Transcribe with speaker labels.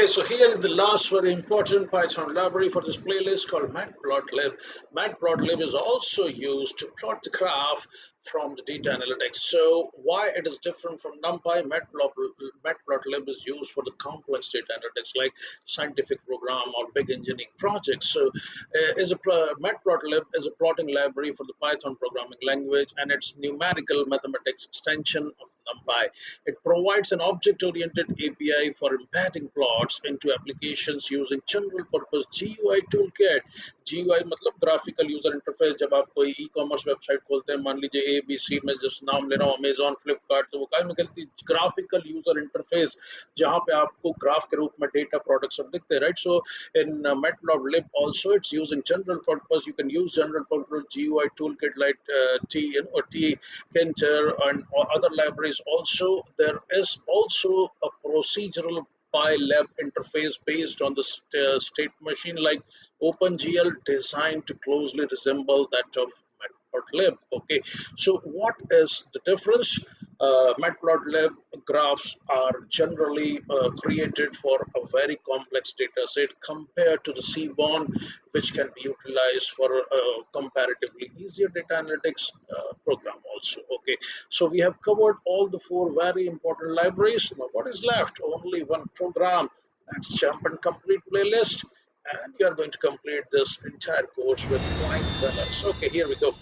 Speaker 1: Okay, so here is the last very important Python library for this playlist called Matplotlib. Matplotlib is also used to plot the graph from the data analytics. So why it is different from NumPy, Matplotlib is used for the complex data analytics like scientific program or big engineering projects. So Matplotlib is a plotting library for the Python programming language, and it's numerical mathematics extension of NumPy. It provides an object-oriented API for embedding plots into applications using general purpose GUI toolkit. GUI मतलब graphical user interface. जब आप कोई e-commerce website खोलते हैं, मान लीजिए ABC में जिस नाम ले रहा हूँ Amazon, Flipkart, तो वो काय में कहती graphical user interface जहाँ पे आपको ग्राफ के रूप में डेटा प्रोडक्ट सब दिखते हैं, right? So in Matplotlib also it's using general purpose. You can use general purpose GUI toolkit like T Kinter and other libraries. Also, there is also a procedural PyLab interface based on the state machine like OpenGL designed to closely resemble that of Matplotlib. Okay, so what is the difference? Matplotlib graphs are generally created for a very complex data set compared to the Seaborn, which can be utilized for comparatively easier data analytics program also. Okay, so we have covered all the four very important libraries. Now, what is left? Only one program. Let's jump and complete playlist, and we are going to complete this entire course with flying colors. Okay, here we go.